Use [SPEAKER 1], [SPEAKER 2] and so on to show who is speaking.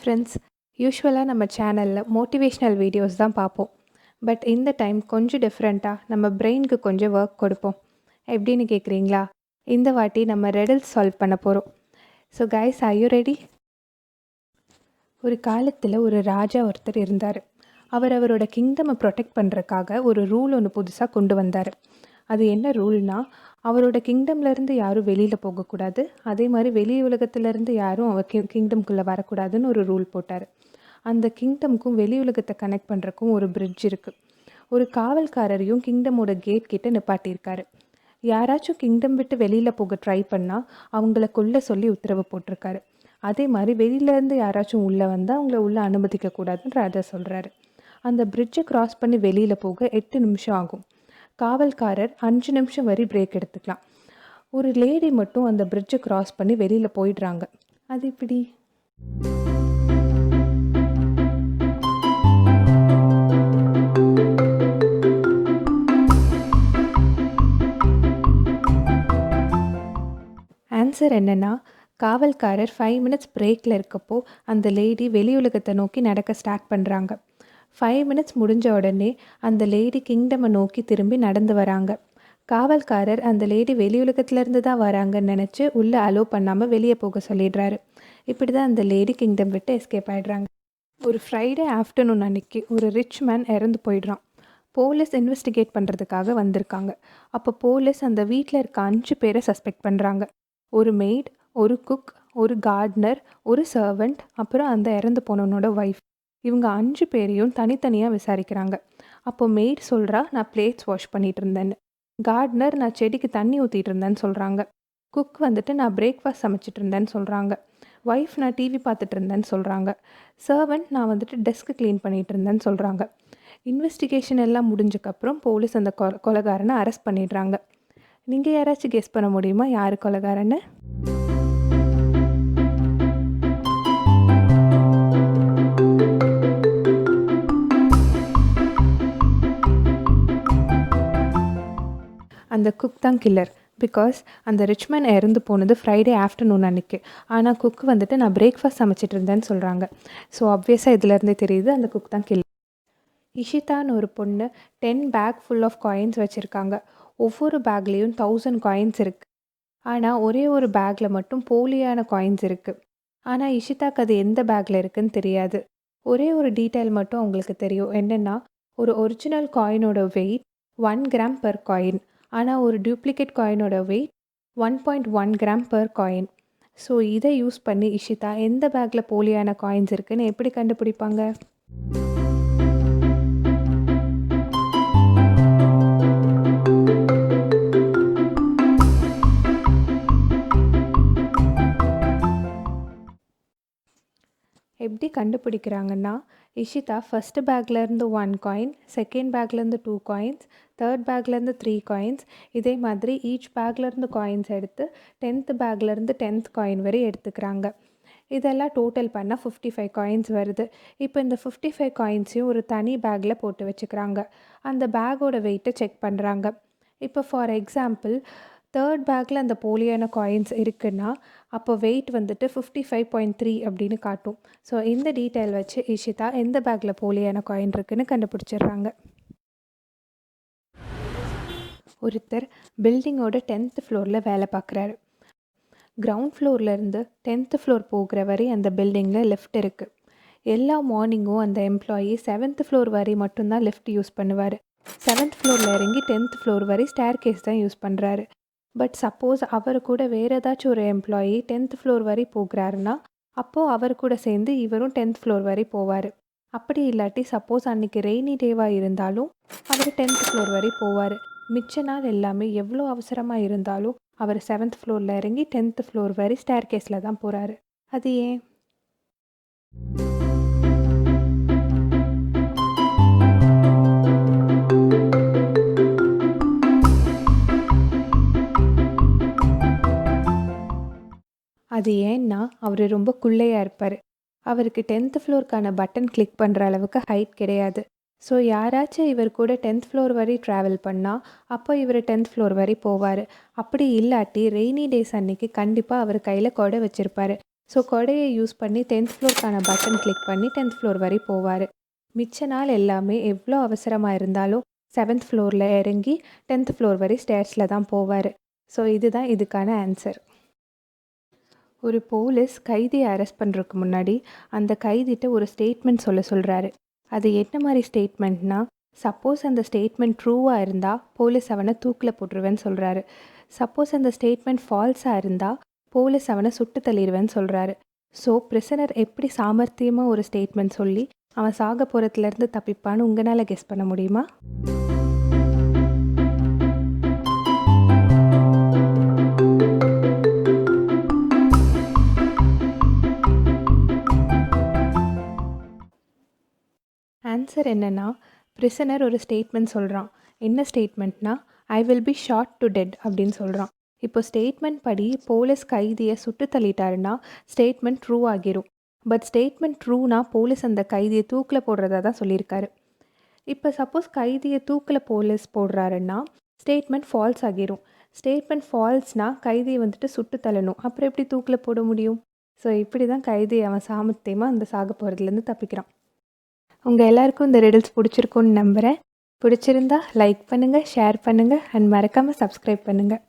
[SPEAKER 1] Friends. யூஷுவலாக நம்ம சேனலில் motivational videos தான் பார்ப்போம். பட் இந்த டைம் கொஞ்சம் டிஃப்ரெண்ட்டாக நம்ம பிரெயினுக்கு கொஞ்சம் ஒர்க் கொடுப்போம். எப்படின்னு கேட்குறீங்களா? இந்த வாட்டி நம்ம ரெடில்ஸ் சால்வ் பண்ண போகிறோம். So guys, are you ready? ஒரு காலத்தில் ஒரு ராஜா ஒருத்தர் இருந்தார். அவரோட கிங்டமை ப்ரொடெக்ட் பண்ணுறதுக்காக ஒரு ரூல் ஒன்று புதுசாக கொண்டு வந்தார். அது என்ன ரூல்னால், அவரோட கிங்டம்லேருந்து யாரும் வெளியில் போகக்கூடாது, அதே மாதிரி வெளி உலகத்துலேருந்து யாரும் அவர் கிங்டம்குள்ளே வரக்கூடாதுன்னு ஒரு ரூல் போட்டார். அந்த கிங்டம்க்கும் வெளி உலகத்தை கனெக்ட் பண்ணுறக்கும் ஒரு பிரிட்ஜ் இருக்குது. ஒரு காவல்காரரையும் கிங்டமோட கேட் கிட்ட நிப்பாட்டியிருக்காரு. யாராச்சும் கிங்டம் விட்டு வெளியில் போக ட்ரை பண்ணால் அவங்கள கொல்ல சொல்லி உத்தரவு போட்டிருக்காரு. அதே மாதிரி வெளியிலேருந்து யாராச்சும் உள்ளே வந்தால் அவங்கள உள்ளே அனுமதிக்கக்கூடாதுன்னு ராஜா சொல்கிறாரு. அந்த பிரிட்ஜை க்ராஸ் பண்ணி வெளியில் போக 8 நிமிஷம் ஆகும். காவல்காரர் 5 நிமிஷம் வரை பிரேக் எடுத்துக்கலாம். ஒரு லேடி மட்டும் அந்த பிரிட்ஜை க்ராஸ் பண்ணி வெளியில் போயிடுறாங்க. அது இப்படி ஆன்சர் என்னென்னா, காவல்காரர் 5 மினிட்ஸ் பிரேக்கில் இருக்கப்போ அந்த லேடி வெளி உலகத்தை நோக்கி நடக்க ஸ்டார்ட் பண்ணுறாங்க. 5 மினிட்ஸ் முடிஞ்ச உடனே அந்த லேடி கிங்டமை நோக்கி திரும்பி நடந்து வராங்க. காவல்காரர் அந்த லேடி வெளி உலகத்துலேருந்து தான் வராங்கன்னு நினச்சி உள்ளே அலோவ் பண்ணாமல் வெளியே போக சொல்லிடுறாரு. இப்படி தான் அந்த லேடி கிங்டம் விட்டு எஸ்கேப் ஆகிடுறாங்க. ஒரு ஃப்ரைடே ஆஃப்டர்நூன் அன்னைக்கு ஒரு ரிச் மேன் இறந்து போயிடுறான். போலீஸ் இன்வெஸ்டிகேட் பண்ணுறதுக்காக வந்திருக்காங்க. அப்போ போலீஸ் அந்த வீட்டில் இருக்க 5 பேரை சஸ்பெக்ட் பண்ணுறாங்க. ஒரு மெய்ட், ஒரு குக், ஒரு கார்டனர், ஒரு சர்வெண்ட், அப்புறம் அந்த இறந்து போனவனோட ஒய்ஃப். இவங்க 5 பேரையும் தனித்தனியாக விசாரிக்கிறாங்க. அப்போ மெய்ட் சொல்கிறா, நான் பிளேட்ஸ் வாஷ் பண்ணிகிட்டு இருந்தேன்னு. கார்டனர், நான் செடிக்கு தண்ணி ஊற்றிட்டு இருந்தேன்னு சொல்கிறாங்க. குக் வந்துட்டு, நான் பிரேக்ஃபாஸ்ட் சமைச்சிட்டு இருந்தேன்னு சொல்கிறாங்க. ஒய்ஃப், நான் டிவி பார்த்துட்டு இருந்தேன்னு சொல்கிறாங்க. சர்வெண்ட், நான் வந்துட்டு டெஸ்க்கு க்ளீன் பண்ணிகிட்டு இருந்தேன்னு சொல்கிறாங்க. இன்வெஸ்டிகேஷன் எல்லாம் முடிஞ்சக்கப்புறம் போலீஸ் அந்த கொலைகாரனை அரெஸ்ட் பண்ணிடுறாங்க. நீங்கள் யாராச்சும் கெஸ் பண்ண முடியுமா யார் கொலைகாரன்னு? அந்த குக் தான் கில்லர். பிகாஸ் அந்த ரிச்மேன் இறந்து போனது ஃப்ரைடே ஆஃப்டர்நூன் அன்றைக்கி. ஆனால் குக் வந்துட்டு நான் பிரேக்ஃபாஸ்ட் சமைச்சிட்டு இருந்தேன்னு சொல்கிறாங்க. ஸோ ஆப்வியஸாக இதுலேருந்தே தெரியுது அந்த குக் தான் கில்லர். இஷிதான்னு ஒரு பொண்ணு 10 பேக் ஃபுல் ஆஃப் காயின்ஸ் வச்சுருக்காங்க. ஒவ்வொரு பேக்லேயும் 1000 காயின்ஸ் இருக்குது. ஆனால் ஒரே ஒரு பேக்கில் மட்டும் போலியான காயின்ஸ் இருக்குது. ஆனால் இஷிதாக்கு அது எந்த பேக்கில் இருக்குதுன்னு தெரியாது. ஒரே ஒரு டீட்டெயில் மட்டும் அவங்களுக்கு தெரியும். என்னென்னா, ஒரு ஒரிஜினல் காயினோட வெயிட் 1 கிராம் பர் காயின். ஆனால் ஒரு டூப்ளிகேட் காயினோட weight 1.1 gram per coin. So இதை யூஸ் பண்ணி இஷிதா எந்த பேக்கில் போலியான காயின்ஸ் இருக்குதுன்னு எப்படி கண்டுபிடிப்பாங்க? எப்படி கண்டுபிடிக்கிறாங்கன்னா, இஷிதா ஃபஸ்ட்டு பேக்லேருந்து 1 காயின், செகண்ட் பேக்லேருந்து 2 காயின்ஸ், தேர்ட் பேக்லேருந்து 3 காயின்ஸ், இதே மாதிரி ஈச் பேக்லேருந்து காயின்ஸ் எடுத்து 10th பேக்லேருந்து 10th காயின் வரை எடுத்துக்கிறாங்க. இதெல்லாம் டோட்டல் பண்ணால் 55 காயின்ஸ் வருது. இப்போ இந்த 55 காயின்ஸையும் ஒரு தனி பேக்கில் போட்டு வச்சுக்கிறாங்க. அந்த பேக்கோட வெயிட்டை செக் பண்ணுறாங்க. இப்போ ஃபார் எக்ஸாம்பிள், தேர்ட் பேக்கில் அந்த போலியான காயின்ஸ் இருக்குன்னா அப்போ வெயிட் வந்துட்டு 55.3 அப்படின்னு காட்டும். ஸோ இந்த டீட்டெயில் வச்சு இஷிதா எந்த பேக்கில் போலியான காயின் இருக்குன்னு கண்டுபிடிச்சிடுறாங்க. ஒருத்தர் பில்டிங்கோட 10th ஃப்ளோரில் வேலை பார்க்குறாரு. கிரவுண்ட் ஃப்ளோர்லேருந்து 10th ஃப்ளோர் போகிற வரை அந்த பில்டிங்கில் லிஃப்ட் இருக்குது. எல்லா மார்னிங்கும் அந்த எம்ப்ளாயி 7th ஃப்ளோர் வரை மட்டும்தான் லிஃப்ட் யூஸ் பண்ணுவார். 7th ஃப்ளோரில் இறங்கி 10th ஃப்ளோர் வரை ஸ்டேர் கேஸ் தான் யூஸ் பண்ணுறாரு. பட் சப்போஸ் அவர் கூட வேறு ஏதாச்சும் ஒரு எம்ப்ளாயி 10th ஃப்ளோர் வரை போகிறாருன்னா அப்போது அவர் கூட சேர்ந்து இவரும் 10th ஃப்ளோர் வரை போவார். அப்படி இல்லாட்டி சப்போஸ் அன்றைக்கி ரெய்னி டேவாக இருந்தாலும் அவர் 10th ஃப்ளோர் வரை போவார். மிச்ச நாள் எல்லாமே எவ்வளோ அவசரமாக இருந்தாலும் அவர் 7th ஃப்ளோரில் இறங்கி 10th ஃப்ளோர் வரை ஸ்டேர் கேஸில் தான் போகிறாரு. அது ஏன்? அது ஏன்னா அவர் ரொம்ப குள்ளையாக இருப்பார். அவருக்கு 10th ஃப்ளோருக்கான பட்டன் கிளிக் பண்ணுற அளவுக்கு ஹைட் கிடையாது. ஸோ யாராச்சும் இவர் கூட 10th ஃப்ளோர் வரை ட்ராவல் பண்ணால் அப்போ இவர் 10th ஃப்ளோர் வரை போவார். அப்படி இல்லாட்டி ரெய்னி டேஸ் அன்னைக்கு கண்டிப்பாக அவர் கையில் கொடை வச்சுருப்பார். ஸோ கொடையை யூஸ் பண்ணி 10th ஃப்ளோருக்கான பட்டன் கிளிக் பண்ணி 10th ஃப்ளோர் வரை போவார். மிச்ச நாள் எல்லாமே எவ்வளோ அவசரமாக இருந்தாலும் 7th ஃப்ளோரில் இறங்கி 10th ஃப்ளோர் வரை ஸ்டேர்ஸில் தான் போவார். ஸோ இதுதான் இதுக்கான ஆன்சர். ஒரு போலீஸ் கைதியை அரெஸ்ட் பண்ணுறதுக்கு முன்னாடி அந்த கைதிட்ட ஒரு ஸ்டேட்மெண்ட் சொல்கிறாரு. அது என்ன மாதிரி ஸ்டேட்மெண்ட்னா, சப்போஸ் அந்த ஸ்டேட்மெண்ட் ட்ரூவாக இருந்தால் போலீஸ் அவனை தூக்கில் போட்டுருவேன்னு சொல்கிறாரு. சப்போஸ் அந்த ஸ்டேட்மெண்ட் ஃபால்ஸாக இருந்தால் போலீஸ் அவனை சுட்டு தள்ளிடுவேன்னு சொல்கிறாரு. ஸோ பிரிசனர் எப்படி சாமர்த்தியமாக ஒரு ஸ்டேட்மெண்ட் சொல்லி அவன் சாக போகிறதுலேருந்து தப்பிப்பான்னு உங்களால் கெஸ் பண்ண முடியுமா? ஆன்சர் என்னென்னா, பிரிசனர் ஒரு ஸ்டேட்மெண்ட் சொல்கிறான். என்ன ஸ்டேட்மெண்ட்னா, I will be shot to dead அப்படின்னு சொல்கிறான். இப்போ ஸ்டேட்மெண்ட் படி போலீஸ் கைதியை சுட்டு தள்ளிட்டாருன்னா ஸ்டேட்மெண்ட் ட்ரூ ஆகிரும். பட் ஸ்டேட்மெண்ட் ட்ரூனா போலீஸ் அந்த கைதியை தூக்கில் போடுறதா தான் சொல்லியிருக்காரு. இப்போ சப்போஸ் கைதியை தூக்கில் போலீஸ் போடுறாருன்னா ஸ்டேட்மெண்ட் ஃபால்ஸ் ஆகிரும். ஸ்டேட்மெண்ட் ஃபால்ஸ்னால் கைதியை வந்துட்டு சுட்டு தள்ளணும். அப்புறம் எப்படி தூக்கில் போட முடியும்? ஸோ இப்படி தான் கைதி அவன் சாமர்த்தியமாக அந்த சாக போகிறதுலேருந்து தப்பிக்கிறான். உங்கள் எல்லாருக்கும் இந்த ரிடில்ஸ் பிடிச்சிருக்குன்னு நம்புகிறேன். பிடிச்சிருந்தா லைக் பண்ணுங்கள், ஷேர் பண்ணுங்கள் அண்ட் மறக்காமல் சப்ஸ்கிரைப் பண்ணுங்கள்.